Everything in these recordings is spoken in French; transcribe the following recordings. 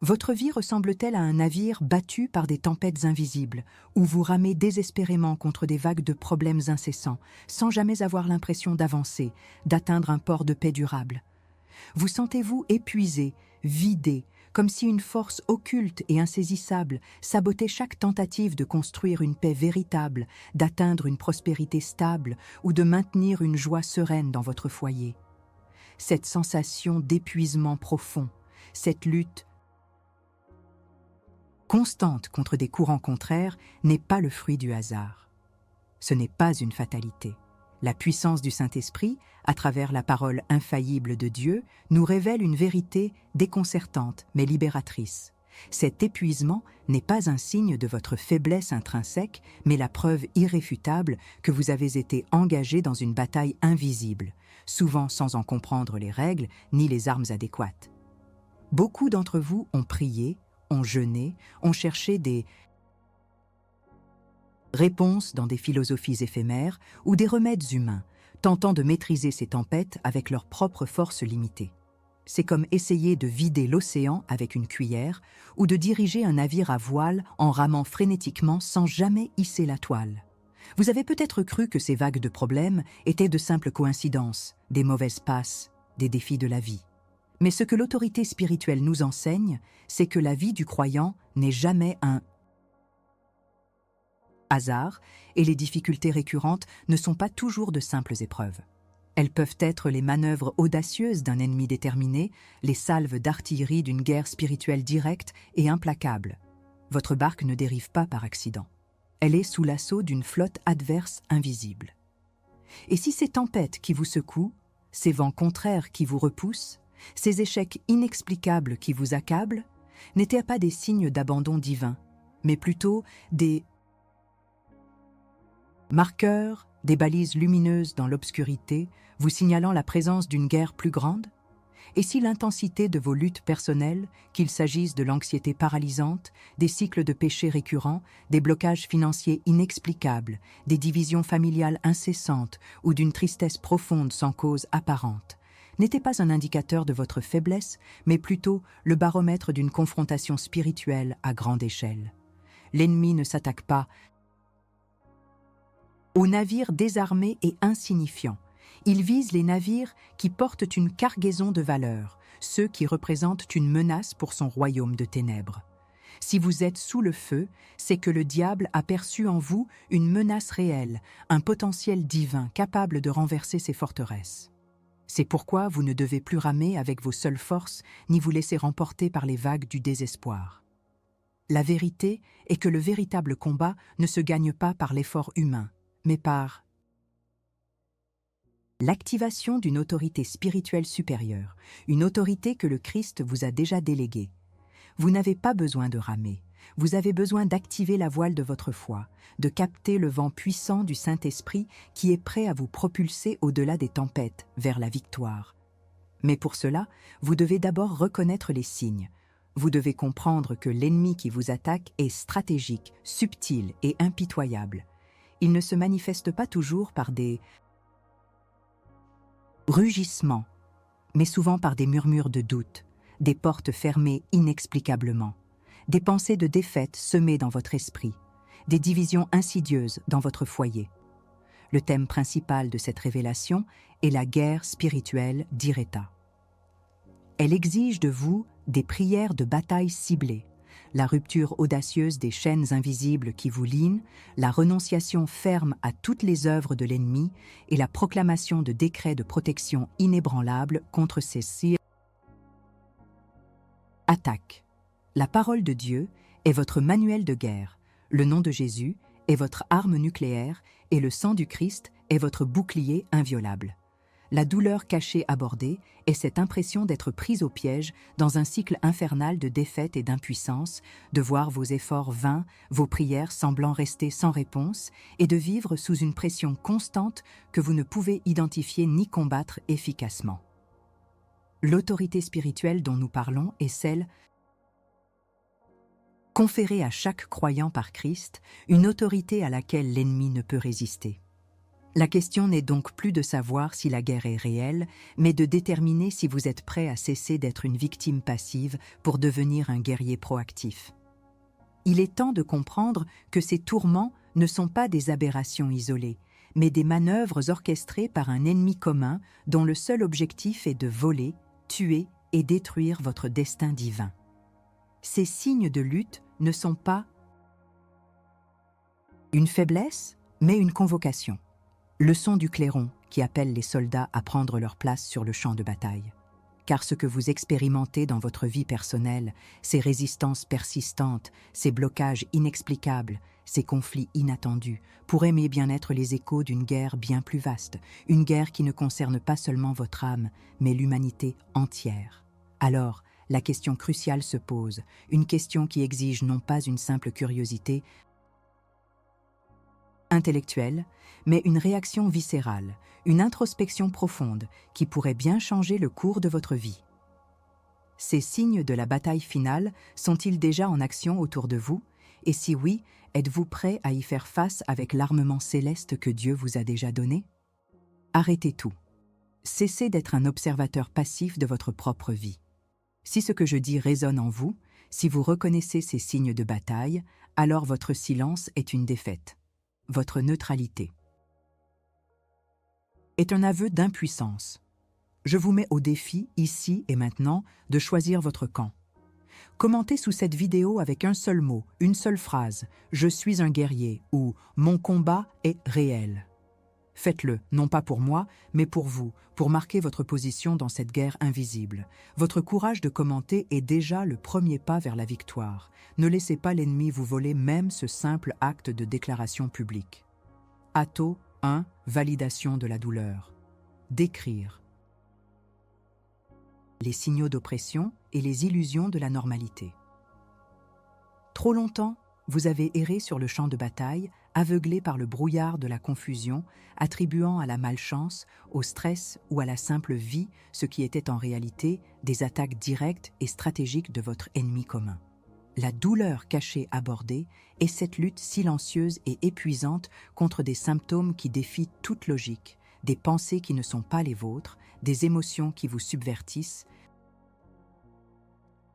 Votre vie ressemble-t-elle à un navire battu par des tempêtes invisibles, où vous ramez désespérément contre des vagues de problèmes incessants, sans jamais avoir l'impression d'avancer, d'atteindre un port de paix durable? Vous sentez-vous épuisé, vidé, comme si une force occulte et insaisissable sabotait chaque tentative de construire une paix véritable, d'atteindre une prospérité stable ou de maintenir une joie sereine dans votre foyer? Cette sensation d'épuisement profond, cette lutte constante contre des courants contraires n'est pas le fruit du hasard. Ce n'est pas une fatalité. La puissance du Saint-Esprit, à travers la parole infaillible de Dieu, nous révèle une vérité déconcertante mais libératrice. Cet épuisement n'est pas un signe de votre faiblesse intrinsèque, mais la preuve irréfutable que vous avez été engagé dans une bataille invisible, souvent sans en comprendre les règles ni les armes adéquates. Beaucoup d'entre vous ont prié, ont jeûné, ont cherché des réponses dans des philosophies éphémères ou des remèdes humains, tentant de maîtriser ces tempêtes avec leurs propres forces limitées. C'est comme essayer de vider l'océan avec une cuillère ou de diriger un navire à voile en ramant frénétiquement sans jamais hisser la toile. Vous avez peut-être cru que ces vagues de problèmes étaient de simples coïncidences, des mauvaises passes, des défis de la vie. Mais ce que l'autorité spirituelle nous enseigne, c'est que la vie du croyant n'est jamais un hasard et les difficultés récurrentes ne sont pas toujours de simples épreuves. Elles peuvent être les manœuvres audacieuses d'un ennemi déterminé, les salves d'artillerie d'une guerre spirituelle directe et implacable. Votre barque ne dérive pas par accident. Elle est sous l'assaut d'une flotte adverse invisible. Et si ces tempêtes qui vous secouent, ces vents contraires qui vous repoussent, ces échecs inexplicables qui vous accablent, n'étaient pas des signes d'abandon divin, mais plutôt des marqueurs, des balises lumineuses dans l'obscurité, vous signalant la présence d'une guerre plus grande? Et si l'intensité de vos luttes personnelles, qu'il s'agisse de l'anxiété paralysante, des cycles de péché récurrents, des blocages financiers inexplicables, des divisions familiales incessantes ou d'une tristesse profonde sans cause apparente, n'était pas un indicateur de votre faiblesse, mais plutôt le baromètre d'une confrontation spirituelle à grande échelle? L'ennemi ne s'attaque pas aux navires désarmés et insignifiants. Il vise les navires qui portent une cargaison de valeur, ceux qui représentent une menace pour son royaume de ténèbres. Si vous êtes sous le feu, c'est que le diable a perçu en vous une menace réelle, un potentiel divin capable de renverser ses forteresses. C'est pourquoi vous ne devez plus ramer avec vos seules forces, ni vous laisser remporter par les vagues du désespoir. La vérité est que le véritable combat ne se gagne pas par l'effort humain, mais par l'activation d'une autorité spirituelle supérieure, une autorité que le Christ vous a déjà déléguée. Vous n'avez pas besoin de ramer, vous avez besoin d'activer la voile de votre foi, de capter le vent puissant du Saint-Esprit qui est prêt à vous propulser au-delà des tempêtes, vers la victoire. Mais pour cela, vous devez d'abord reconnaître les signes. Vous devez comprendre que l'ennemi qui vous attaque est stratégique, subtil et impitoyable. Il ne se manifeste pas toujours par des rugissements, mais souvent par des murmures de doute, des portes fermées inexplicablement, des pensées de défaite semées dans votre esprit, des divisions insidieuses dans votre foyer. Le thème principal de cette révélation est la guerre spirituelle d'Ireta. Elle exige de vous des prières de bataille ciblées, la rupture audacieuse des chaînes invisibles qui vous lient, la renonciation ferme à toutes les œuvres de l'ennemi et la proclamation de décrets de protection inébranlables contre ces attaques. La parole de Dieu est votre manuel de guerre, le nom de Jésus est votre arme nucléaire et le sang du Christ est votre bouclier inviolable. La douleur cachée abordée est cette impression d'être prise au piège dans un cycle infernal de défaite et d'impuissance, de voir vos efforts vains, vos prières semblant rester sans réponse et de vivre sous une pression constante que vous ne pouvez identifier ni combattre efficacement. L'autorité spirituelle dont nous parlons est celle conférée à chaque croyant par Christ, une autorité à laquelle l'ennemi ne peut résister. La question n'est donc plus de savoir si la guerre est réelle, mais de déterminer si vous êtes prêt à cesser d'être une victime passive pour devenir un guerrier proactif. Il est temps de comprendre que ces tourments ne sont pas des aberrations isolées, mais des manœuvres orchestrées par un ennemi commun dont le seul objectif est de voler, tuer et détruire votre destin divin. Ces signes de lutte ne sont pas une faiblesse, mais une convocation. Le son du clairon qui appelle les soldats à prendre leur place sur le champ de bataille. Car ce que vous expérimentez dans votre vie personnelle, ces résistances persistantes, ces blocages inexplicables, ces conflits inattendus, pourraient bien être les échos d'une guerre bien plus vaste, une guerre qui ne concerne pas seulement votre âme, mais l'humanité entière. Alors, la question cruciale se pose, une question qui exige non pas une simple curiosité intellectuelle, mais une réaction viscérale, une introspection profonde qui pourrait bien changer le cours de votre vie. Ces signes de la bataille finale sont-ils déjà en action autour de vous? Et si oui, êtes-vous prêt à y faire face avec l'armement céleste que Dieu vous a déjà donné? Arrêtez tout. Cessez d'être un observateur passif de votre propre vie. Si ce que je dis résonne en vous, si vous reconnaissez ces signes de bataille, alors votre silence est une défaite. Votre neutralité est un aveu d'impuissance. Je vous mets au défi, ici et maintenant, de choisir votre camp. Commentez sous cette vidéo avec un seul mot, une seule phrase « Je suis un guerrier » ou « Mon combat est réel ». Faites-le, non pas pour moi, mais pour vous, pour marquer votre position dans cette guerre invisible. Votre courage de commenter est déjà le premier pas vers la victoire. Ne laissez pas l'ennemi vous voler même ce simple acte de déclaration publique. Atto 1. Validation de la douleur. Décrire les signaux d'oppression et les illusions de la normalité. Trop longtemps, vous avez erré sur le champ de bataille, aveuglé par le brouillard de la confusion, attribuant à la malchance, au stress ou à la simple vie ce qui était en réalité des attaques directes et stratégiques de votre ennemi commun. La douleur cachée abordée est cette lutte silencieuse et épuisante contre des symptômes qui défient toute logique, des pensées qui ne sont pas les vôtres, des émotions qui vous subvertissent,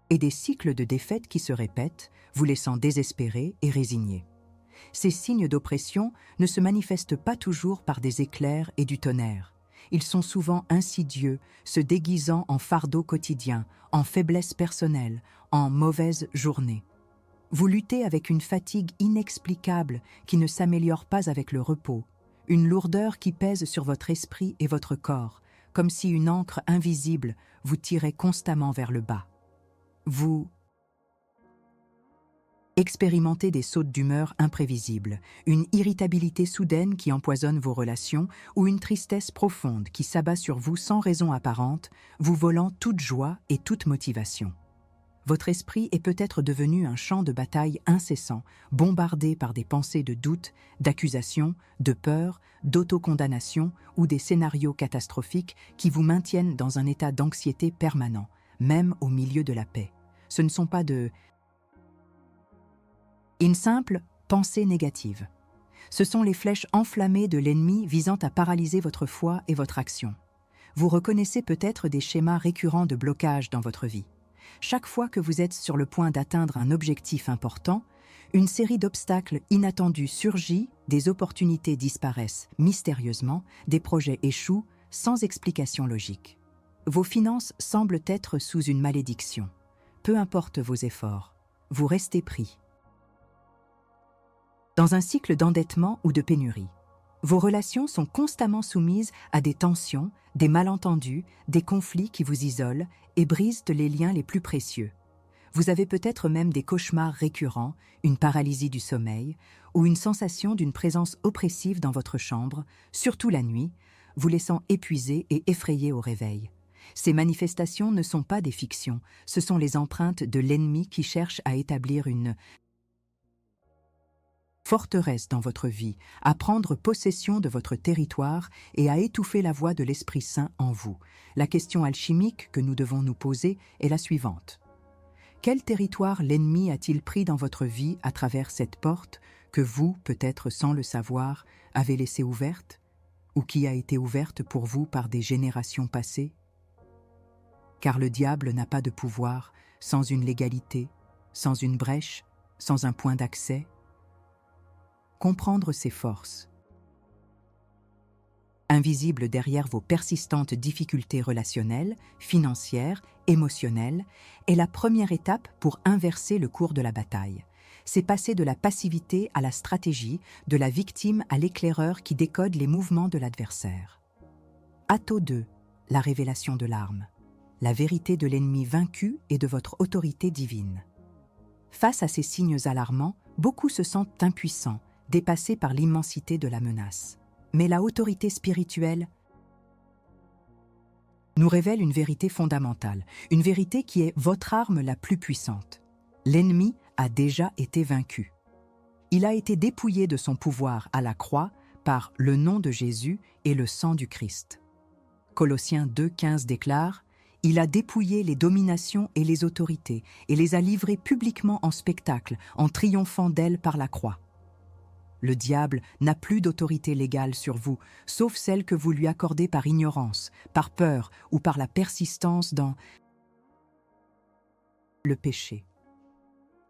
et des cycles de défaite qui se répètent, vous laissant désespéré et résigné. Ces signes d'oppression ne se manifestent pas toujours par des éclairs et du tonnerre. Ils sont souvent insidieux, se déguisant en fardeau quotidien, en faiblesse personnelle, en mauvaise journée. Vous luttez avec une fatigue inexplicable qui ne s'améliore pas avec le repos, une lourdeur qui pèse sur votre esprit et votre corps, comme si une ancre invisible vous tirait constamment vers le bas. Vous expérimentez des sautes d'humeur imprévisibles, une irritabilité soudaine qui empoisonne vos relations ou une tristesse profonde qui s'abat sur vous sans raison apparente, vous volant toute joie et toute motivation. Votre esprit est peut-être devenu un champ de bataille incessant, bombardé par des pensées de doute, d'accusation, de peur, d'autocondamnation ou des scénarios catastrophiques qui vous maintiennent dans un état d'anxiété permanent, même au milieu de la paix. Ce ne sont pas une simple pensée négative. Ce sont les flèches enflammées de l'ennemi visant à paralyser votre foi et votre action. Vous reconnaissez peut-être des schémas récurrents de blocage dans votre vie. Chaque fois que vous êtes sur le point d'atteindre un objectif important, une série d'obstacles inattendus surgit, des opportunités disparaissent mystérieusement, des projets échouent sans explication logique. Vos finances semblent être sous une malédiction. Peu importe vos efforts, vous restez pris dans un cycle d'endettement ou de pénurie. Vos relations sont constamment soumises à des tensions, des malentendus, des conflits qui vous isolent et brisent les liens les plus précieux. Vous avez peut-être même des cauchemars récurrents, une paralysie du sommeil ou une sensation d'une présence oppressive dans votre chambre, surtout la nuit, vous laissant épuisé et effrayé au réveil. Ces manifestations ne sont pas des fictions, ce sont les empreintes de l'ennemi qui cherche à établir une forteresse dans votre vie, à prendre possession de votre territoire et à étouffer la voix de l'Esprit Saint en vous. La question alchimique que nous devons nous poser est la suivante. Quel territoire l'ennemi a-t-il pris dans votre vie à travers cette porte que vous, peut-être sans le savoir, avez laissée ouverte? ou qui a été ouverte pour vous par des générations passées? Car le diable n'a pas de pouvoir sans une légalité, sans une brèche, sans un point d'accès. Comprendre ses forces. Invisible derrière vos persistantes difficultés relationnelles, financières, émotionnelles, est la première étape pour inverser le cours de la bataille. C'est passer de la passivité à la stratégie, de la victime à l'éclaireur qui décode les mouvements de l'adversaire. Atto 2, la révélation de l'arme. La vérité de l'ennemi vaincu et de votre autorité divine. Face à ces signes alarmants, beaucoup se sentent impuissants, dépassés par l'immensité de la menace. Mais la autorité spirituelle nous révèle une vérité fondamentale, une vérité qui est votre arme la plus puissante. L'ennemi a déjà été vaincu. Il a été dépouillé de son pouvoir à la croix par le nom de Jésus et le sang du Christ. Colossiens 2,15 déclare « Il a dépouillé les dominations et les autorités et les a livrées publiquement en spectacle en triomphant d'elles par la croix. » Le diable n'a plus d'autorité légale sur vous, sauf celle que vous lui accordez par ignorance, par peur ou par la persistance dans le péché.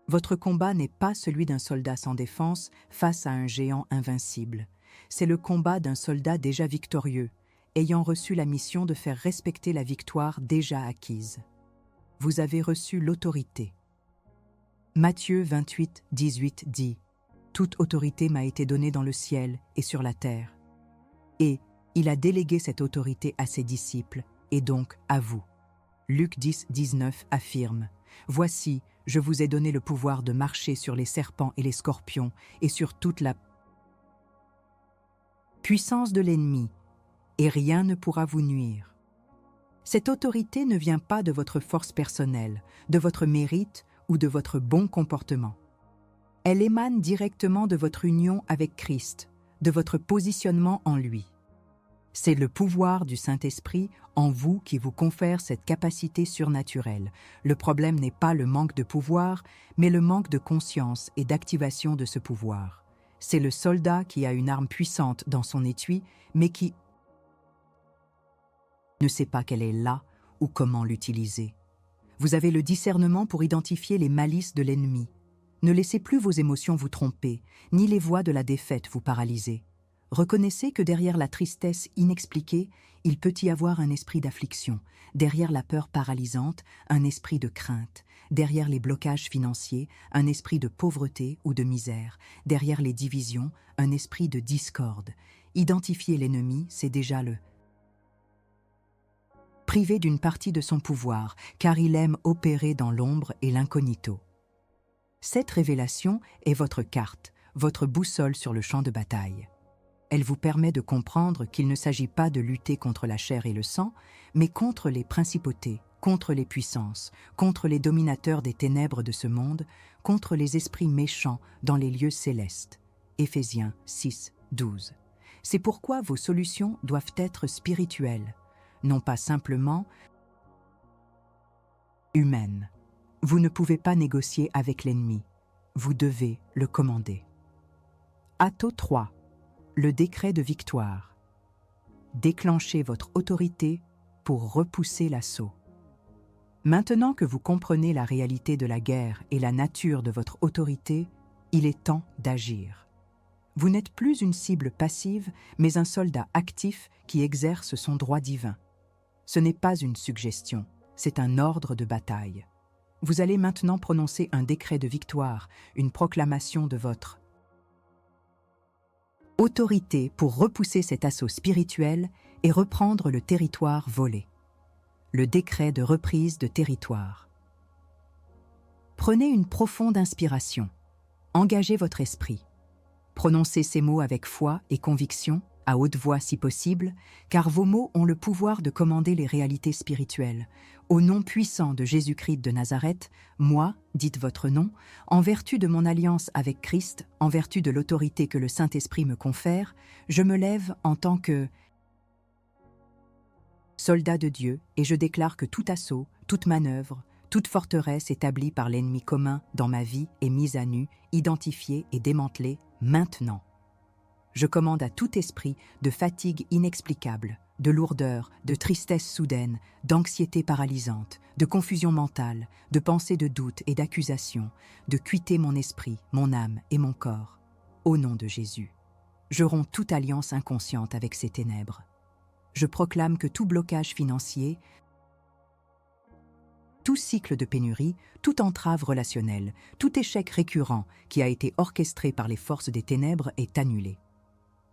Votre combat n'est pas celui d'un soldat sans défense face à un géant invincible. C'est le combat d'un soldat déjà victorieux, ayant reçu la mission de faire respecter la victoire déjà acquise. Vous avez reçu l'autorité. Matthieu 28, 18 dit « Toute autorité m'a été donnée dans le ciel et sur la terre. » Et il a délégué cette autorité à ses disciples, et donc à vous. Luc 10, 19 affirme « Voici, je vous ai donné le pouvoir de marcher sur les serpents et les scorpions, et sur toute la puissance de l'ennemi, et rien ne pourra vous nuire. » Cette autorité ne vient pas de votre force personnelle, de votre mérite ou de votre bon comportement. Elle émane directement de votre union avec Christ, de votre positionnement en lui. C'est le pouvoir du Saint-Esprit en vous qui vous confère cette capacité surnaturelle. Le problème n'est pas le manque de pouvoir, mais le manque de conscience et d'activation de ce pouvoir. C'est le soldat qui a une arme puissante dans son étui, mais qui ne sait pas qu'elle est là ou comment l'utiliser. Vous avez le discernement pour identifier les malices de l'ennemi. Ne laissez plus vos émotions vous tromper, ni les voix de la défaite vous paralyser. Reconnaissez que derrière la tristesse inexpliquée, il peut y avoir un esprit d'affliction, derrière la peur paralysante, un esprit de crainte, derrière les blocages financiers, un esprit de pauvreté ou de misère, derrière les divisions, un esprit de discorde. Identifier l'ennemi, c'est déjà le priver d'une partie de son pouvoir, car il aime opérer dans l'ombre et l'incognito. Cette révélation est votre carte, votre boussole sur le champ de bataille. Elle vous permet de comprendre qu'il ne s'agit pas de lutter contre la chair et le sang, mais contre les principautés, contre les puissances, contre les dominateurs des ténèbres de ce monde, contre les esprits méchants dans les lieux célestes. Éphésiens 6, 12. C'est pourquoi vos solutions doivent être spirituelles, non pas simplement humaines. Vous ne pouvez pas négocier avec l'ennemi. Vous devez le commander. Atto 3. Le décret de victoire. Déclenchez votre autorité pour repousser l'assaut. Maintenant que vous comprenez la réalité de la guerre et la nature de votre autorité, il est temps d'agir. Vous n'êtes plus une cible passive, mais un soldat actif qui exerce son droit divin. Ce n'est pas une suggestion, c'est un ordre de bataille. Vous allez maintenant prononcer un décret de victoire, une proclamation de votre autorité pour repousser cet assaut spirituel et reprendre le territoire volé. Le décret de reprise de territoire. Prenez une profonde inspiration. Engagez votre esprit. Prononcez ces mots avec foi et conviction, à haute voix si possible, car vos mots ont le pouvoir de commander les réalités spirituelles. Au nom puissant de Jésus-Christ de Nazareth, moi, dites votre nom, en vertu de mon alliance avec Christ, en vertu de l'autorité que le Saint-Esprit me confère, je me lève en tant que soldat de Dieu et je déclare que tout assaut, toute manœuvre, toute forteresse établie par l'ennemi commun dans ma vie est mise à nu, identifiée et démantelée maintenant. Je commande à tout esprit de fatigue inexplicable, de lourdeur, de tristesse soudaine, d'anxiété paralysante, de confusion mentale, de pensées de doute et d'accusation, de quitter mon esprit, mon âme et mon corps. Au nom de Jésus, je romps toute alliance inconsciente avec ces ténèbres. Je proclame que tout blocage financier, tout cycle de pénurie, toute entrave relationnelle, tout échec récurrent qui a été orchestré par les forces des ténèbres est annulé.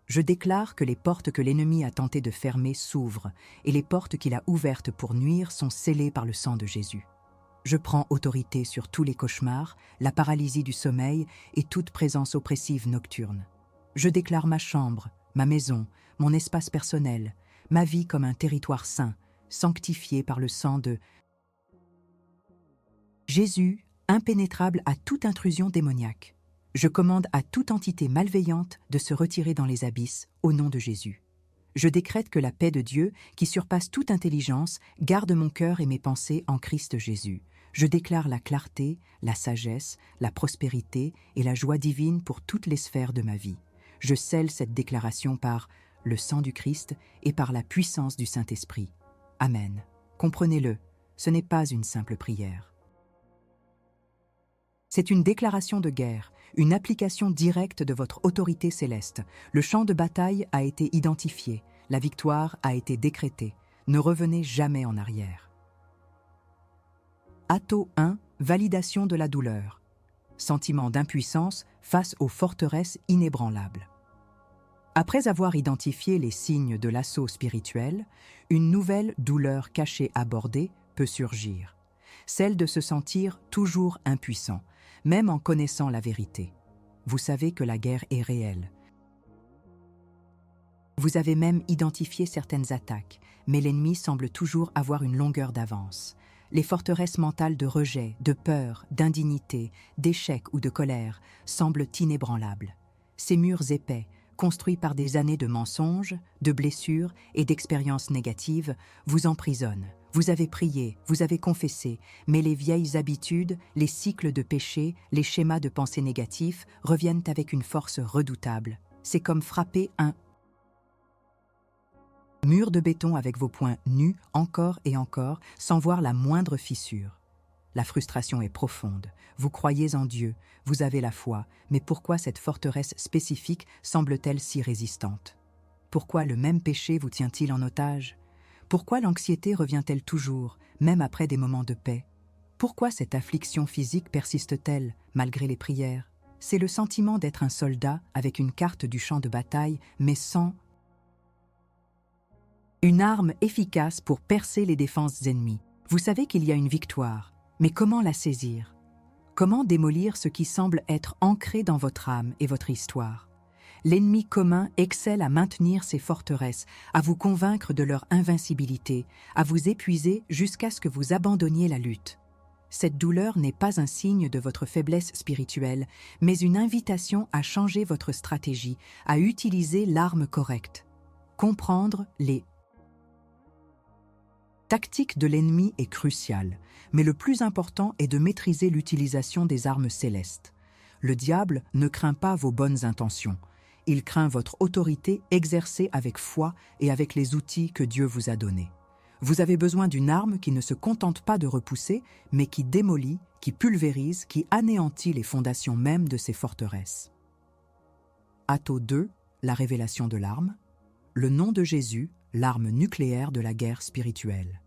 Je déclare que les portes que l'ennemi a tenté de fermer s'ouvrent et les portes qu'il a ouvertes pour nuire sont scellées par le sang de Jésus. Je prends autorité sur tous les cauchemars, la paralysie du sommeil et toute présence oppressive nocturne. Je déclare ma chambre, ma maison, mon espace personnel, ma vie comme un territoire saint, sanctifié par le sang de Jésus, impénétrable à toute intrusion démoniaque. Je commande à toute entité malveillante de se retirer dans les abysses, au nom de Jésus. Je décrète que la paix de Dieu, qui surpasse toute intelligence, garde mon cœur et mes pensées en Christ Jésus. Je déclare la clarté, la sagesse, la prospérité et la joie divine pour toutes les sphères de ma vie. Je scelle cette déclaration par le sang du Christ et par la puissance du Saint-Esprit. Amen. Comprenez-le, ce n'est pas une simple prière. C'est une déclaration de guerre, une application directe de votre autorité céleste. Le champ de bataille a été identifié, la victoire a été décrétée. Ne revenez jamais en arrière. Atto 1, validation de la douleur. Sentiment d'impuissance face aux forteresses inébranlables. Après avoir identifié les signes de l'assaut spirituel, une nouvelle douleur cachée abordée peut surgir. Celle de se sentir toujours impuissant, même en connaissant la vérité. Vous savez que la guerre est réelle. Vous avez même identifié certaines attaques, mais l'ennemi semble toujours avoir une longueur d'avance. Les forteresses mentales de rejet, de peur, d'indignité, d'échec ou de colère semblent inébranlables. Ces murs épais, construits par des années de mensonges, de blessures et d'expériences négatives, vous emprisonnent. Vous avez prié, vous avez confessé, mais les vieilles habitudes, les cycles de péché, les schémas de pensée négatifs reviennent avec une force redoutable. C'est comme frapper un mur de béton avec vos poings nus encore et encore, sans voir la moindre fissure. La frustration est profonde. Vous croyez en Dieu, vous avez la foi, mais pourquoi cette forteresse spécifique semble-t-elle si résistante? Pourquoi le même péché vous tient-il en otage? Pourquoi l'anxiété revient-elle toujours, même après des moments de paix? Pourquoi cette affliction physique persiste-t-elle, malgré les prières? C'est le sentiment d'être un soldat avec une carte du champ de bataille, mais sans une arme efficace pour percer les défenses ennemies. Vous savez qu'il y a une victoire, mais comment la saisir? Comment démolir ce qui semble être ancré dans votre âme et votre histoire? L'ennemi commun excelle à maintenir ses forteresses, à vous convaincre de leur invincibilité, à vous épuiser jusqu'à ce que vous abandonniez la lutte. Cette douleur n'est pas un signe de votre faiblesse spirituelle, mais une invitation à changer votre stratégie, à utiliser l'arme correcte. Comprendre les tactique de l'ennemi est crucial, mais le plus important est de maîtriser l'utilisation des armes célestes. Le diable ne craint pas vos bonnes intentions. Il craint votre autorité exercée avec foi et avec les outils que Dieu vous a donnés. Vous avez besoin d'une arme qui ne se contente pas de repousser, mais qui démolit, qui pulvérise, qui anéantit les fondations mêmes de ces forteresses. Atto 2, la révélation de l'arme. Le nom de Jésus, l'arme nucléaire de la guerre spirituelle.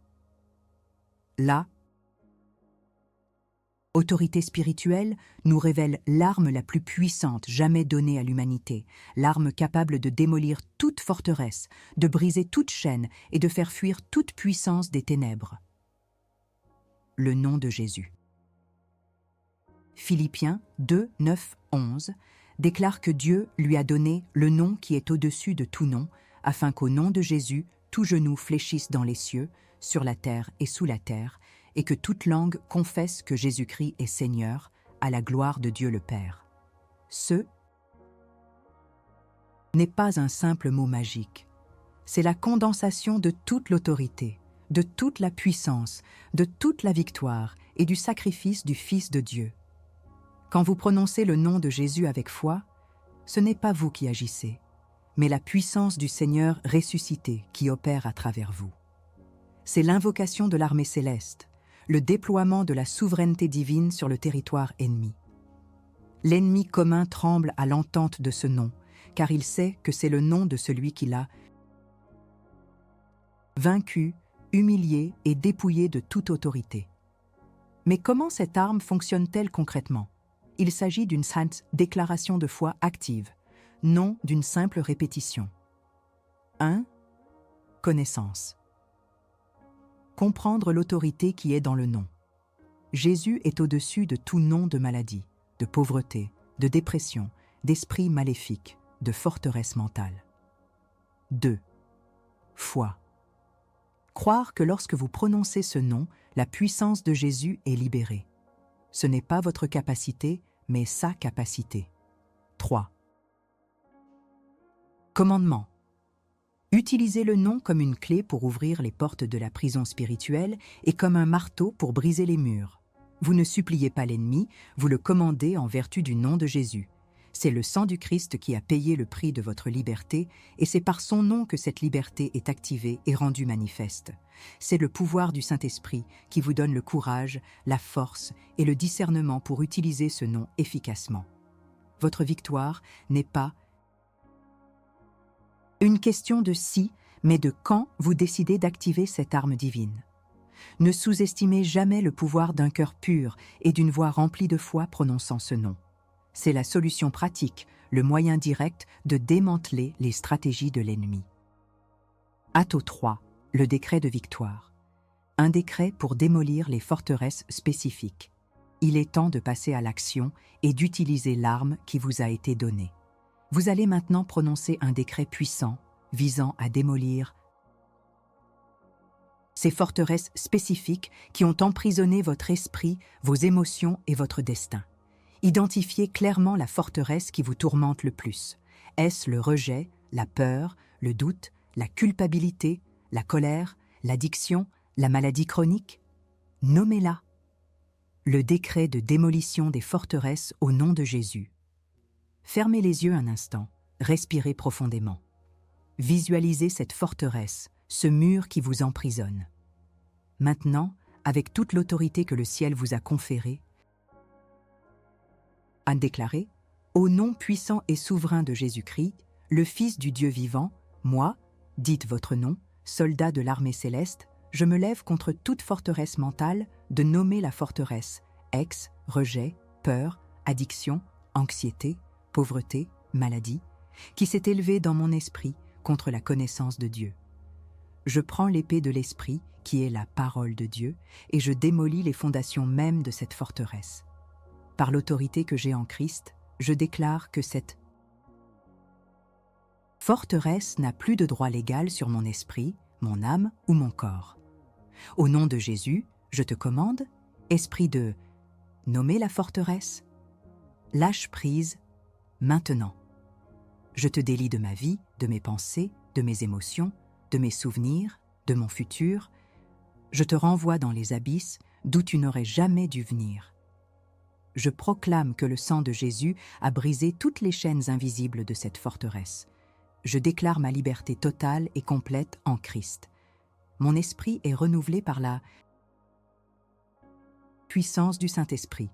La autorité spirituelle nous révèle l'arme la plus puissante jamais donnée à l'humanité, l'arme capable de démolir toute forteresse, de briser toute chaîne et de faire fuir toute puissance des ténèbres. Le nom de Jésus. Philippiens 2, 9, 11 déclare que Dieu lui a donné le nom qui est au-dessus de tout nom, afin qu'au nom de Jésus, tout genou fléchisse dans les cieux, sur la terre et sous la terre, et que toute langue confesse que Jésus-Christ est Seigneur, à la gloire de Dieu le Père. Ce n'est pas un simple mot magique. C'est la condensation de toute l'autorité, de toute la puissance, de toute la victoire et du sacrifice du Fils de Dieu. Quand vous prononcez le nom de Jésus avec foi, ce n'est pas vous qui agissez, mais la puissance du Seigneur ressuscité qui opère à travers vous. C'est l'invocation de l'armée céleste, le déploiement de la souveraineté divine sur le territoire ennemi. L'ennemi commun tremble à l'entente de ce nom, car il sait que c'est le nom de celui qui l'a vaincu, humilié et dépouillé de toute autorité. Mais comment cette arme fonctionne-t-elle concrètement? Il s'agit d'une sainte déclaration de foi active, non d'une simple répétition. 1. Connaissance. Comprendre l'autorité qui est dans le nom. Jésus est au-dessus de tout nom de maladie, de pauvreté, de dépression, d'esprit maléfique, de forteresse mentale. 2. Foi. Croire que lorsque vous prononcez ce nom, la puissance de Jésus est libérée. Ce n'est pas votre capacité, mais sa capacité. 3. Commandement. Utilisez le nom comme une clé pour ouvrir les portes de la prison spirituelle et comme un marteau pour briser les murs. Vous ne suppliez pas l'ennemi, vous le commandez en vertu du nom de Jésus. C'est le sang du Christ qui a payé le prix de votre liberté, et c'est par son nom que cette liberté est activée et rendue manifeste. C'est le pouvoir du Saint-Esprit qui vous donne le courage, la force et le discernement pour utiliser ce nom efficacement. Votre victoire n'est pas une question de si, mais de quand vous décidez d'activer cette arme divine. Ne sous-estimez jamais le pouvoir d'un cœur pur et d'une voix remplie de foi prononçant ce nom. C'est la solution pratique, le moyen direct de démanteler les stratégies de l'ennemi. Acte 3, le décret de victoire. Un décret pour démolir les forteresses spécifiques. Il est temps de passer à l'action et d'utiliser l'arme qui vous a été donnée. Vous allez maintenant prononcer un décret puissant visant à démolir ces forteresses spécifiques qui ont emprisonné votre esprit, vos émotions et votre destin. Identifiez clairement la forteresse qui vous tourmente le plus. Est-ce le rejet, la peur, le doute, la culpabilité, la colère, l'addiction, la maladie chronique? Nommez-la. Le décret de démolition des forteresses au nom de Jésus. Fermez les yeux un instant, respirez profondément. Visualisez cette forteresse, ce mur qui vous emprisonne. Maintenant, avec toute l'autorité que le ciel vous a conférée, à déclarer, au nom puissant et souverain de Jésus-Christ, le Fils du Dieu vivant, moi, dites votre nom, soldat de l'armée céleste, je me lève contre toute forteresse mentale de nommer la forteresse, rejet, peur, addiction, anxiété, pauvreté, maladie, qui s'est élevée dans mon esprit contre la connaissance de Dieu. Je prends l'épée de l'Esprit, qui est la parole de Dieu, et je démolis les fondations mêmes de cette forteresse. Par l'autorité que j'ai en Christ, je déclare que cette forteresse n'a plus de droit légal sur mon esprit, mon âme ou mon corps. Au nom de Jésus, je te commande, esprit de nommer la forteresse, lâche prise maintenant. Je te délie de ma vie, de mes pensées, de mes émotions, de mes souvenirs, de mon futur. Je te renvoie dans les abysses d'où tu n'aurais jamais dû venir. Je proclame que le sang de Jésus a brisé toutes les chaînes invisibles de cette forteresse. Je déclare ma liberté totale et complète en Christ. Mon esprit est renouvelé par la puissance du Saint-Esprit.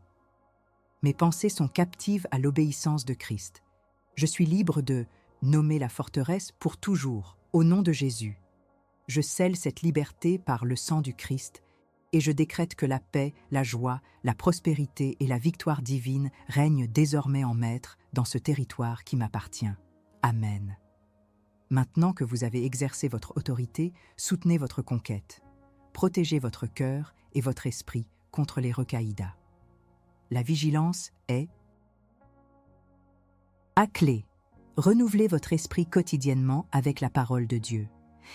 Mes pensées sont captives à l'obéissance de Christ. Je suis libre de nommer la forteresse pour toujours, au nom de Jésus. Je scelle cette liberté par le sang du Christ et je décrète que la paix, la joie, la prospérité et la victoire divine règnent désormais en maître dans ce territoire qui m'appartient. Amen. Maintenant que vous avez exercé votre autorité, soutenez votre conquête. Protégez votre cœur et votre esprit contre les recaïdas. La vigilance est à clé. Renouvelez votre esprit quotidiennement avec la parole de Dieu.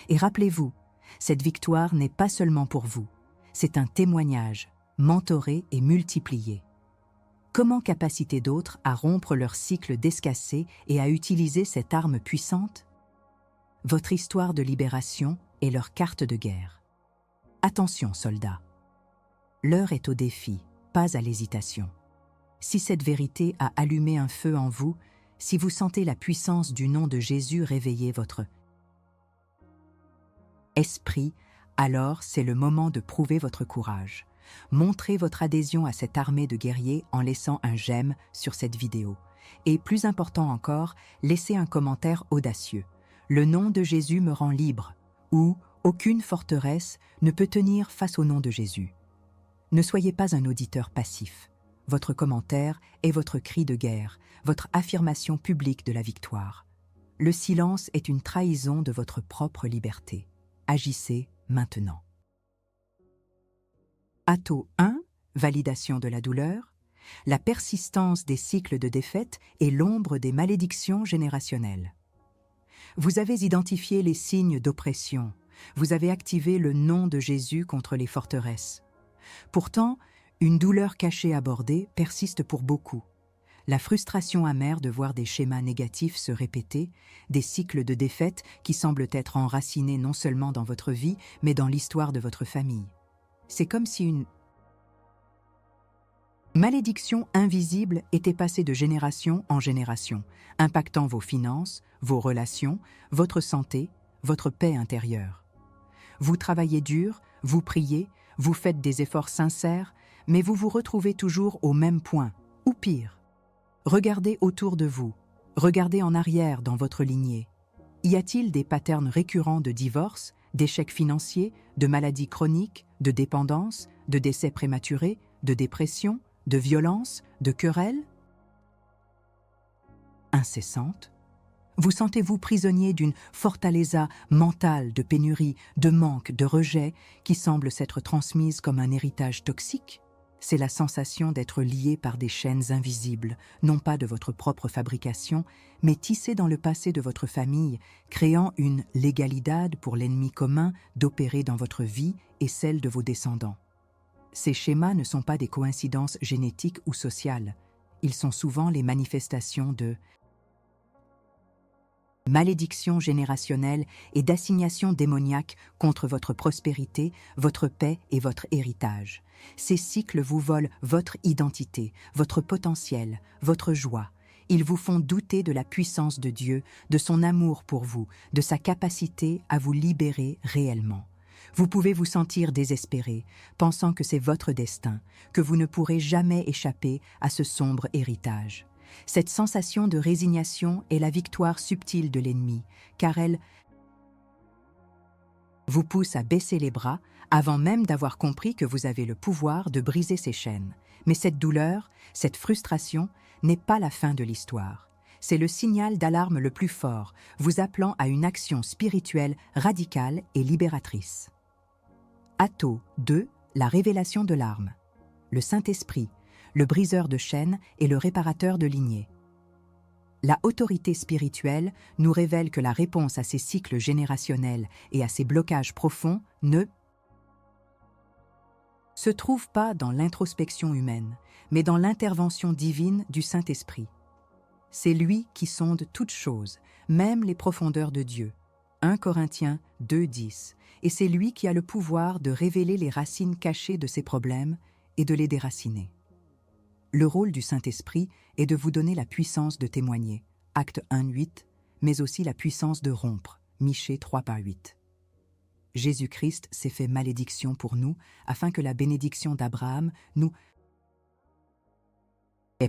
Et rappelez-vous, cette victoire n'est pas seulement pour vous. C'est un témoignage, mentoré et multiplié. Comment capaciter d'autres à rompre leur cycle d'escassés et à utiliser cette arme puissante? Votre histoire de libération est leur carte de guerre. Attention, soldats. L'heure est au défi, pas à l'hésitation. Si cette vérité a allumé un feu en vous, Si vous sentez la puissance du nom de Jésus réveiller votre esprit, alors c'est le moment de prouver votre courage. Montrez votre adhésion à cette armée de guerriers en laissant un j'aime sur cette vidéo. Et plus important encore, laissez un commentaire audacieux. Le nom de Jésus me rend libre, ou aucune forteresse ne peut tenir face au nom de Jésus. Ne soyez pas un auditeur passif. Votre commentaire est votre cri de guerre, votre affirmation publique de la victoire. Le silence est une trahison de votre propre liberté. Agissez maintenant. Atto 1, validation de la douleur. La persistance des cycles de défaite est l'ombre des malédictions générationnelles. Vous avez identifié les signes d'oppression. Vous avez activé le nom de Jésus contre les forteresses. Pourtant, une douleur cachée abordée persiste pour beaucoup. La frustration amère de voir des schémas négatifs se répéter, des cycles de défaite qui semblent être enracinés non seulement dans votre vie, mais dans l'histoire de votre famille. C'est comme si une malédiction invisible était passée de génération en génération, impactant vos finances, vos relations, votre santé, votre paix intérieure. Vous travaillez dur, vous priez, vous faites des efforts sincères, mais vous vous retrouvez toujours au même point, ou pire. Regardez autour de vous, regardez en arrière dans votre lignée. Y a-t-il des patterns récurrents de divorce, d'échecs financiers, de maladies chroniques, de dépendance, de décès prématurés, de dépression, de violence, de querelles incessantes? Vous sentez-vous prisonnier d'une fortaleza mentale de pénurie, de manque, de rejet qui semble s'être transmise comme un héritage toxique? C'est la sensation d'être lié par des chaînes invisibles, non pas de votre propre fabrication, mais tissées dans le passé de votre famille, créant une légalidad pour l'ennemi commun d'opérer dans votre vie et celle de vos descendants. Ces schémas ne sont pas des coïncidences génétiques ou sociales. Ils sont souvent les manifestations de malédiction générationnelle et d'assignation démoniaque contre votre prospérité, votre paix et votre héritage. Ces cycles vous volent votre identité, votre potentiel, votre joie. Ils vous font douter de la puissance de Dieu, de son amour pour vous, de sa capacité à vous libérer réellement. Vous pouvez vous sentir désespéré, pensant que c'est votre destin, que vous ne pourrez jamais échapper à ce sombre héritage. Cette sensation de résignation est la victoire subtile de l'ennemi, car elle vous pousse à baisser les bras avant même d'avoir compris que vous avez le pouvoir de briser ces chaînes. Mais cette douleur, cette frustration, n'est pas la fin de l'histoire. C'est le signal d'alarme le plus fort, vous appelant à une action spirituelle radicale et libératrice. Atto 2, la révélation de l'arme. Le Saint-Esprit, le briseur de chaînes et le réparateur de lignées. La autorité spirituelle nous révèle que la réponse à ces cycles générationnels et à ces blocages profonds ne se trouve pas dans l'introspection humaine, mais dans l'intervention divine du Saint-Esprit. C'est lui qui sonde toutes choses, même les profondeurs de Dieu. 1 Corinthiens 2,10. Et c'est lui qui a le pouvoir de révéler les racines cachées de ces problèmes et de les déraciner. Le rôle du Saint-Esprit est de vous donner la puissance de témoigner, Acte 1,8, mais aussi la puissance de rompre, Michée 3,8. Jésus-Christ s'est fait malédiction pour nous, afin que la bénédiction d'Abraham nous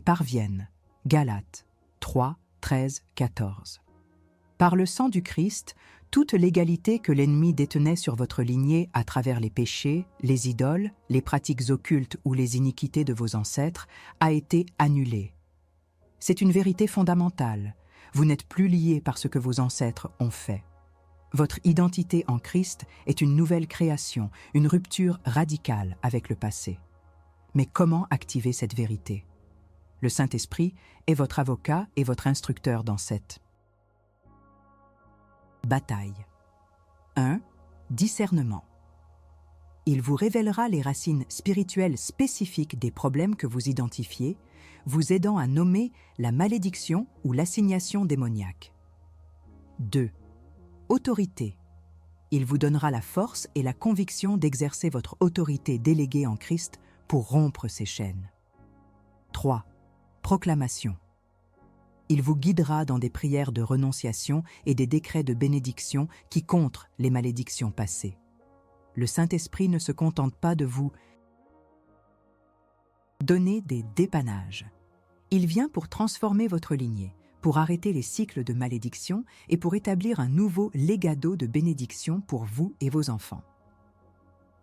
parvienne. Galates 3, 13, 14. Par le sang du Christ, toute l'égalité que l'ennemi détenait sur votre lignée à travers les péchés, les idoles, les pratiques occultes ou les iniquités de vos ancêtres a été annulée. C'est une vérité fondamentale. Vous n'êtes plus lié par ce que vos ancêtres ont fait. Votre identité en Christ est une nouvelle création, une rupture radicale avec le passé. Mais comment activer cette vérité? Le Saint-Esprit est votre avocat et votre instructeur dans cette bataille. 1. Discernement. Il vous révélera les racines spirituelles spécifiques des problèmes que vous identifiez, vous aidant à nommer la malédiction ou l'assignation démoniaque. 2. Autorité. Il vous donnera la force et la conviction d'exercer votre autorité déléguée en Christ pour rompre ces chaînes. 3. Proclamation. Il vous guidera dans des prières de renonciation et des décrets de bénédiction qui contrent les malédictions passées. Le Saint-Esprit ne se contente pas de vous donner des dépannages. Il vient pour transformer votre lignée, pour arrêter les cycles de malédiction et pour établir un nouveau legado de bénédiction pour vous et vos enfants.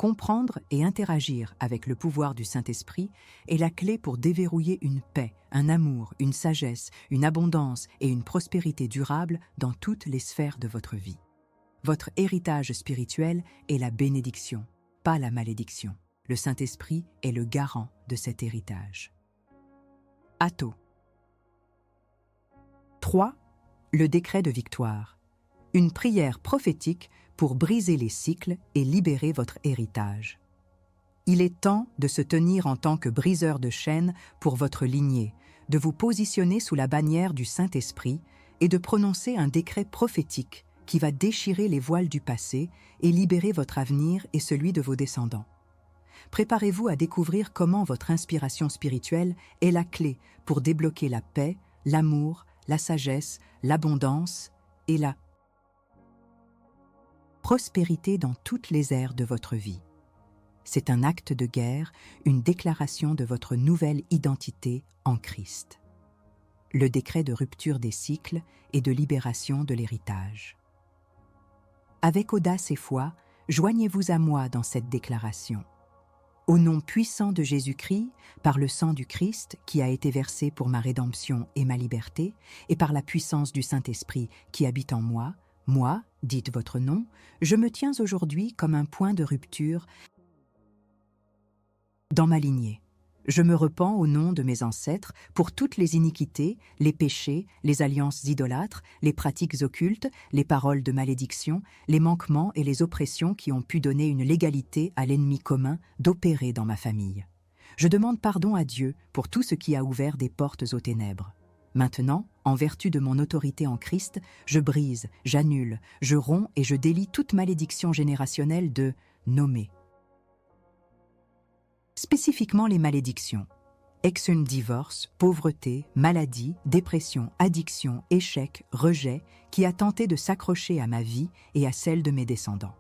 Comprendre et interagir avec le pouvoir du Saint-Esprit est la clé pour déverrouiller une paix, un amour, une sagesse, une abondance et une prospérité durable dans toutes les sphères de votre vie. Votre héritage spirituel est la bénédiction, pas la malédiction. Le Saint-Esprit est le garant de cet héritage. Atto. 3. Le décret de victoire. Une prière prophétique pour briser les cycles et libérer votre héritage. Il est temps de se tenir en tant que briseur de chaînes pour votre lignée, de vous positionner sous la bannière du Saint-Esprit et de prononcer un décret prophétique qui va déchirer les voiles du passé et libérer votre avenir et celui de vos descendants. Préparez-vous à découvrir comment votre inspiration spirituelle est la clé pour débloquer la paix, l'amour, la sagesse, l'abondance et la prospérité dans toutes les ères de votre vie. C'est un acte de guerre, une déclaration de votre nouvelle identité en Christ. Le décret de rupture des cycles et de libération de l'héritage. Avec audace et foi, joignez-vous à moi dans cette déclaration. Au nom puissant de Jésus-Christ, par le sang du Christ qui a été versé pour ma rédemption et ma liberté, et par la puissance du Saint-Esprit qui habite en moi, moi, dites votre nom, je me tiens aujourd'hui comme un point de rupture dans ma lignée. Je me repens au nom de mes ancêtres pour toutes les iniquités, les péchés, les alliances idolâtres, les pratiques occultes, les paroles de malédiction, les manquements et les oppressions qui ont pu donner une légalité à l'ennemi commun d'opérer dans ma famille. Je demande pardon à Dieu pour tout ce qui a ouvert des portes aux ténèbres. Maintenant, en vertu de mon autorité en Christ, je brise, j'annule, je romps et je délie toute malédiction générationnelle de nommer. Spécifiquement les malédictions. Ex-un divorce, pauvreté, maladie, dépression, addiction, échec, rejet, qui a tenté de s'accrocher à ma vie et à celle de mes descendants.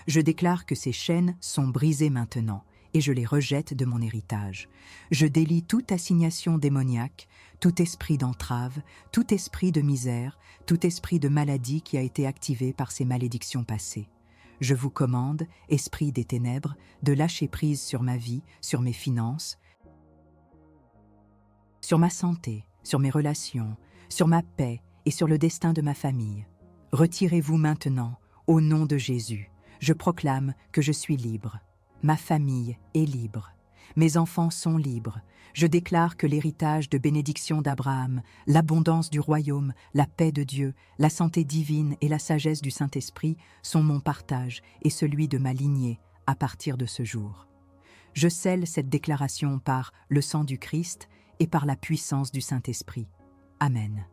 Je déclare que ces chaînes sont brisées maintenant et je les rejette de mon héritage. Je délie toute assignation démoniaque, tout esprit d'entrave, tout esprit de misère, tout esprit de maladie qui a été activé par ces malédictions passées. Je vous commande, esprit des ténèbres, de lâcher prise sur ma vie, sur mes finances, sur ma santé, sur mes relations, sur ma paix et sur le destin de ma famille. Retirez-vous maintenant, au nom de Jésus. Je proclame que je suis libre. Ma famille est libre. Mes enfants sont libres. Je déclare que l'héritage de bénédiction d'Abraham, l'abondance du royaume, la paix de Dieu, la santé divine et la sagesse du Saint-Esprit sont mon partage et celui de ma lignée à partir de ce jour. Je scelle cette déclaration par le sang du Christ et par la puissance du Saint-Esprit. Amen.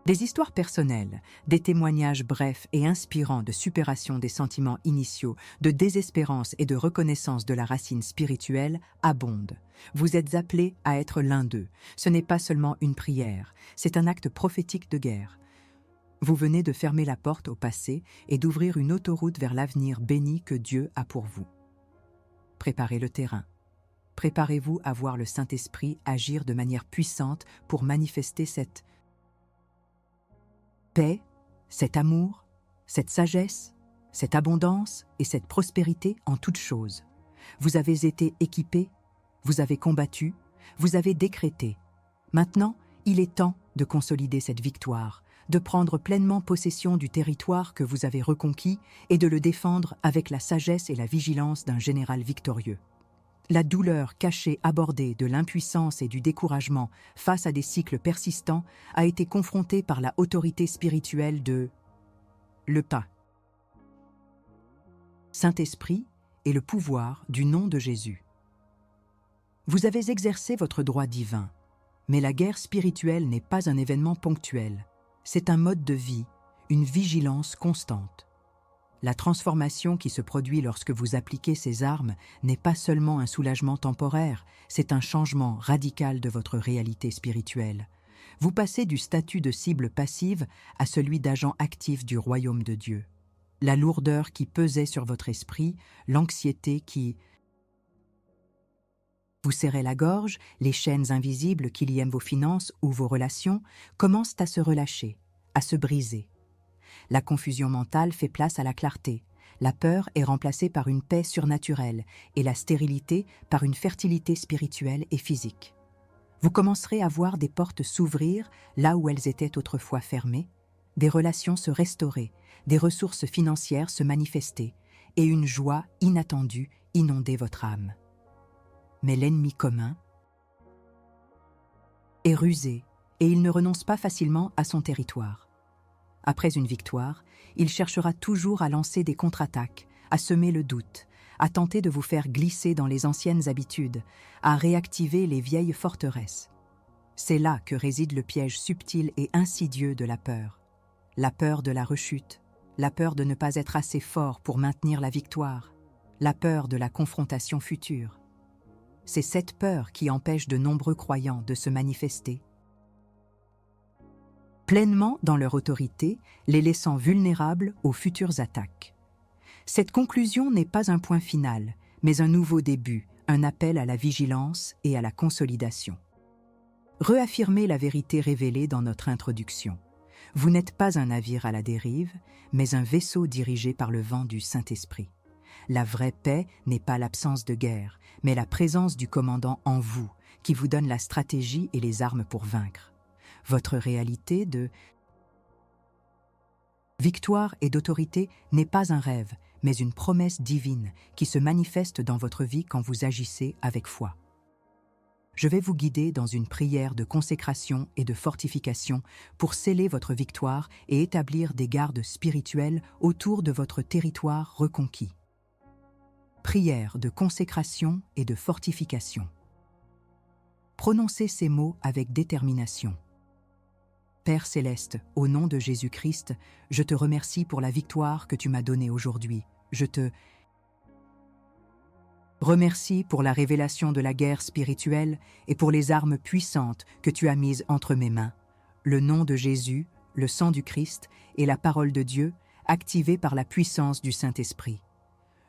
Des histoires personnelles, des témoignages brefs et inspirants de supération des sentiments initiaux, de désespérance et de reconnaissance de la racine spirituelle abondent. Vous êtes appelés à être l'un d'eux. Ce n'est pas seulement une prière, c'est un acte prophétique de guerre. Vous venez de fermer la porte au passé et d'ouvrir une autoroute vers l'avenir béni que Dieu a pour vous. Préparez le terrain. Préparez-vous à voir le Saint-Esprit agir de manière puissante pour manifester cette paix, cet amour, cette sagesse, cette abondance et cette prospérité en toutes choses. Vous avez été équipés, vous avez combattu, vous avez décrété. Maintenant, il est temps de consolider cette victoire, de prendre pleinement possession du territoire que vous avez reconquis et de le défendre avec la sagesse et la vigilance d'un général victorieux. La douleur cachée abordée de l'impuissance et du découragement face à des cycles persistants a été confrontée par la autorité spirituelle de le pas. Saint-Esprit et le pouvoir du nom de Jésus. Vous avez exercé votre droit divin, mais la guerre spirituelle n'est pas un événement ponctuel. C'est un mode de vie, une vigilance constante. La transformation qui se produit lorsque vous appliquez ces armes n'est pas seulement un soulagement temporaire, c'est un changement radical de votre réalité spirituelle. Vous passez du statut de cible passive à celui d'agent actif du royaume de Dieu. La lourdeur qui pesait sur votre esprit, l'anxiété qui vous serrait la gorge, les chaînes invisibles qui liaient vos finances ou vos relations commencent à se relâcher, à se briser. La confusion mentale fait place à la clarté. La peur est remplacée par une paix surnaturelle et la stérilité par une fertilité spirituelle et physique. Vous commencerez à voir des portes s'ouvrir là où elles étaient autrefois fermées, des relations se restaurer, des ressources financières se manifester et une joie inattendue inonder votre âme. Mais l'ennemi commun est rusé et il ne renonce pas facilement à son territoire. Après une victoire, il cherchera toujours à lancer des contre-attaques, à semer le doute, à tenter de vous faire glisser dans les anciennes habitudes, à réactiver les vieilles forteresses. C'est là que réside le piège subtil et insidieux de la peur de la rechute, la peur de ne pas être assez fort pour maintenir la victoire, la peur de la confrontation future. C'est cette peur qui empêche de nombreux croyants de se manifester pleinement dans leur autorité, les laissant vulnérables aux futures attaques. Cette conclusion n'est pas un point final, mais un nouveau début, un appel à la vigilance et à la consolidation. Réaffirmez la vérité révélée dans notre introduction. Vous n'êtes pas un navire à la dérive, mais un vaisseau dirigé par le vent du Saint-Esprit. La vraie paix n'est pas l'absence de guerre, mais la présence du commandant en vous, qui vous donne la stratégie et les armes pour vaincre. Votre réalité de victoire et d'autorité n'est pas un rêve, mais une promesse divine qui se manifeste dans votre vie quand vous agissez avec foi. Je vais vous guider dans une prière de consécration et de fortification pour sceller votre victoire et établir des gardes spirituels autour de votre territoire reconquis. Prière de consécration et de fortification. Prononcez ces mots avec détermination. Père céleste, au nom de Jésus-Christ, je te remercie pour la victoire que tu m'as donnée aujourd'hui. Je te remercie pour la révélation de la guerre spirituelle et pour les armes puissantes que tu as mises entre mes mains. Le nom de Jésus, le sang du Christ et la parole de Dieu, activés par la puissance du Saint-Esprit.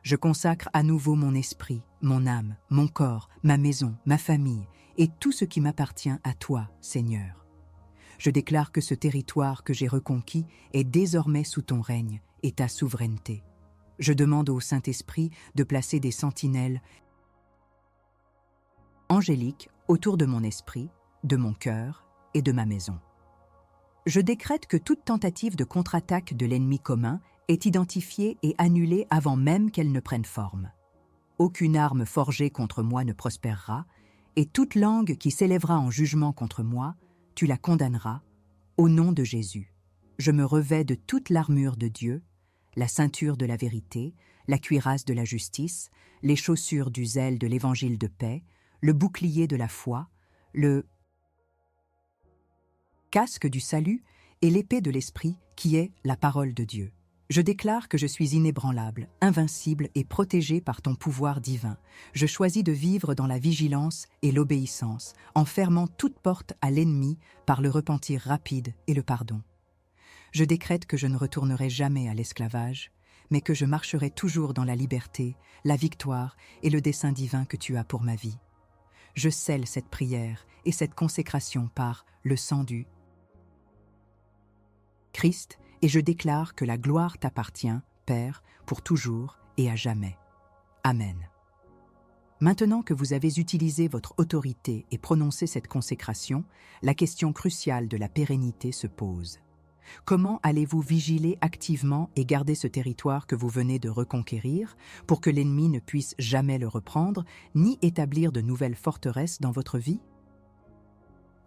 Je consacre à nouveau mon esprit, mon âme, mon corps, ma maison, ma famille et tout ce qui m'appartient à toi, Seigneur. Je déclare que ce territoire que j'ai reconquis est désormais sous ton règne et ta souveraineté. Je demande au Saint-Esprit de placer des sentinelles angéliques autour de mon esprit, de mon cœur et de ma maison. Je décrète que toute tentative de contre-attaque de l'ennemi commun est identifiée et annulée avant même qu'elle ne prenne forme. Aucune arme forgée contre moi ne prospérera, et toute langue qui s'élèvera en jugement contre moi, tu la condamneras, au nom de Jésus. Je me revêts de toute l'armure de Dieu, la ceinture de la vérité, la cuirasse de la justice, les chaussures du zèle de l'évangile de paix, le bouclier de la foi, le casque du salut et l'épée de l'esprit qui est la parole de Dieu. Je déclare que je suis inébranlable, invincible et protégé par ton pouvoir divin. Je choisis de vivre dans la vigilance et l'obéissance, en fermant toute porte à l'ennemi par le repentir rapide et le pardon. Je décrète que je ne retournerai jamais à l'esclavage, mais que je marcherai toujours dans la liberté, la victoire et le dessein divin que tu as pour ma vie. Je scelle cette prière et cette consécration par le sang du Christ, et je déclare que la gloire t'appartient, Père, pour toujours et à jamais. Amen. Maintenant que vous avez utilisé votre autorité et prononcé cette consécration, la question cruciale de la pérennité se pose. Comment allez-vous vigiler activement et garder ce territoire que vous venez de reconquérir pour que l'ennemi ne puisse jamais le reprendre, ni établir de nouvelles forteresses dans votre vie?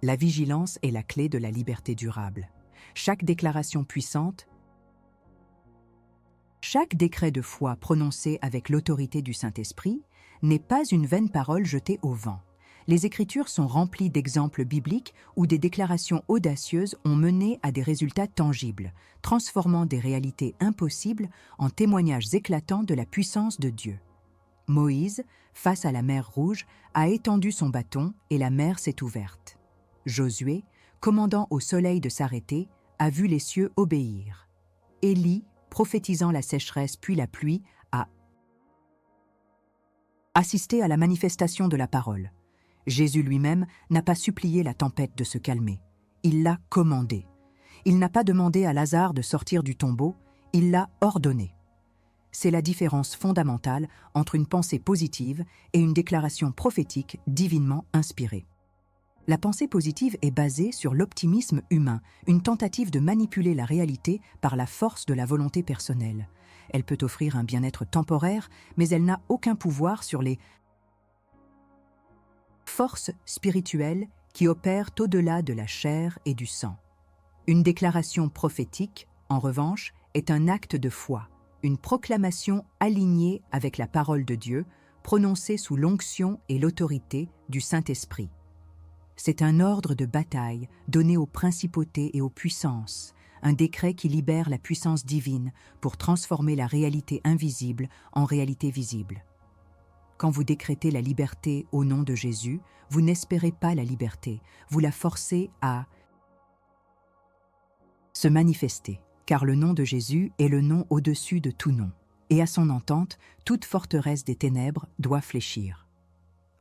La vigilance est la clé de la liberté durable. Chaque déclaration puissante, chaque décret de foi prononcé avec l'autorité du Saint-Esprit n'est pas une vaine parole jetée au vent. Les Écritures sont remplies d'exemples bibliques où des déclarations audacieuses ont mené à des résultats tangibles, transformant des réalités impossibles en témoignages éclatants de la puissance de Dieu. Moïse, face à la mer Rouge, a étendu son bâton et la mer s'est ouverte. Josué, commandant au soleil de s'arrêter, a vu les cieux obéir. Élie, prophétisant la sécheresse puis la pluie, a assisté à la manifestation de la parole. Jésus lui-même n'a pas supplié la tempête de se calmer. Il l'a commandé. Il n'a pas demandé à Lazare de sortir du tombeau, il l'a ordonné. C'est la différence fondamentale entre une pensée positive et une déclaration prophétique divinement inspirée. La pensée positive est basée sur l'optimisme humain, une tentative de manipuler la réalité par la force de la volonté personnelle. Elle peut offrir un bien-être temporaire, mais elle n'a aucun pouvoir sur les forces spirituelles qui opèrent au-delà de la chair et du sang. Une déclaration prophétique, en revanche, est un acte de foi, une proclamation alignée avec la parole de Dieu, prononcée sous l'onction et l'autorité du Saint-Esprit. C'est un ordre de bataille donné aux principautés et aux puissances, un décret qui libère la puissance divine pour transformer la réalité invisible en réalité visible. Quand vous décrétez la liberté au nom de Jésus, vous n'espérez pas la liberté, vous la forcez à se manifester, car le nom de Jésus est le nom au-dessus de tout nom, et à son entente, toute forteresse des ténèbres doit fléchir.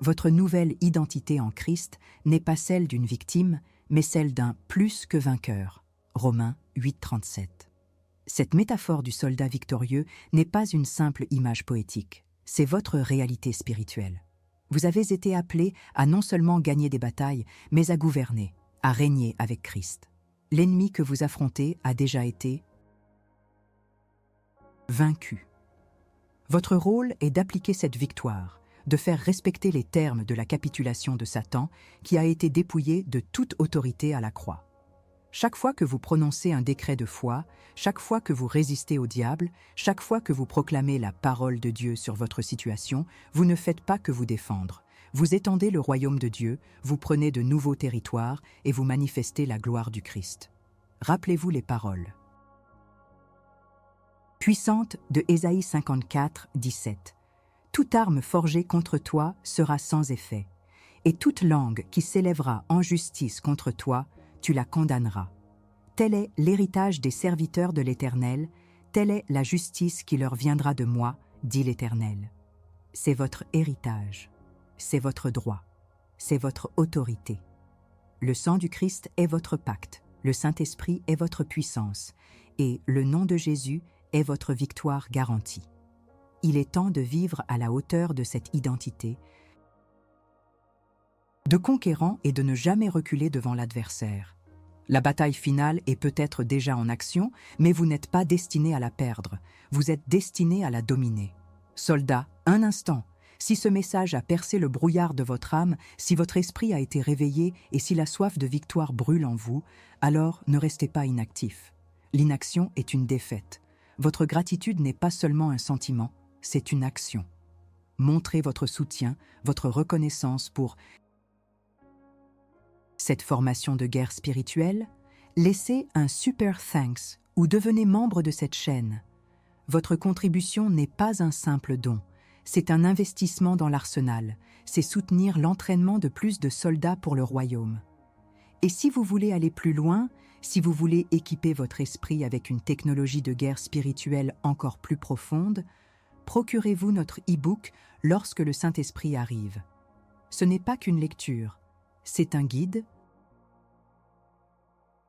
Votre nouvelle identité en Christ n'est pas celle d'une victime, mais celle d'un plus que vainqueur. Romains 8,37. Cette métaphore du soldat victorieux n'est pas une simple image poétique, c'est votre réalité spirituelle. Vous avez été appelé à non seulement gagner des batailles, mais à gouverner, à régner avec Christ. L'ennemi que vous affrontez a déjà été vaincu. Votre rôle est d'appliquer cette victoire, de faire respecter les termes de la capitulation de Satan qui a été dépouillé de toute autorité à la croix. Chaque fois que vous prononcez un décret de foi, chaque fois que vous résistez au diable, chaque fois que vous proclamez la parole de Dieu sur votre situation, vous ne faites pas que vous défendre. Vous étendez le royaume de Dieu, vous prenez de nouveaux territoires et vous manifestez la gloire du Christ. Rappelez-vous les paroles puissantes de Ésaïe 54, 17. Toute arme forgée contre toi sera sans effet, et toute langue qui s'élèvera en justice contre toi, tu la condamneras. Tel est l'héritage des serviteurs de l'Éternel, telle est la justice qui leur viendra de moi, dit l'Éternel. C'est votre héritage, c'est votre droit, c'est votre autorité. Le sang du Christ est votre pacte, le Saint-Esprit est votre puissance, et le nom de Jésus est votre victoire garantie. Il est temps de vivre à la hauteur de cette identité, de conquérant et de ne jamais reculer devant l'adversaire. La bataille finale est peut-être déjà en action, mais vous n'êtes pas destiné à la perdre, vous êtes destiné à la dominer. Soldats, un instant, si ce message a percé le brouillard de votre âme, si votre esprit a été réveillé et si la soif de victoire brûle en vous, alors ne restez pas inactif. L'inaction est une défaite. Votre gratitude n'est pas seulement un sentiment, c'est une action. Montrez votre soutien, votre reconnaissance pour cette formation de guerre spirituelle. Laissez un super thanks ou devenez membre de cette chaîne. Votre contribution n'est pas un simple don, c'est un investissement dans l'arsenal, c'est soutenir l'entraînement de plus de soldats pour le royaume. Et si vous voulez aller plus loin, si vous voulez équiper votre esprit avec une technologie de guerre spirituelle encore plus profonde, procurez-vous notre e-book lorsque le Saint-Esprit arrive. Ce n'est pas qu'une lecture, c'est un guide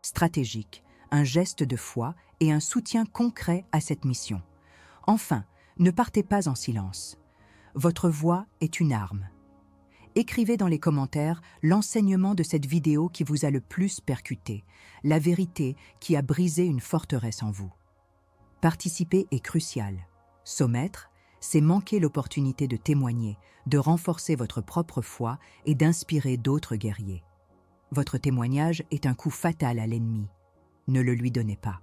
stratégique, un geste de foi et un soutien concret à cette mission. Enfin, ne partez pas en silence. Votre voix est une arme. Écrivez dans les commentaires l'enseignement de cette vidéo qui vous a le plus percuté, la vérité qui a brisé une forteresse en vous. Participer est crucial. S'omettre, c'est manquer l'opportunité de témoigner, de renforcer votre propre foi et d'inspirer d'autres guerriers. Votre témoignage est un coup fatal à l'ennemi. Ne le lui donnez pas.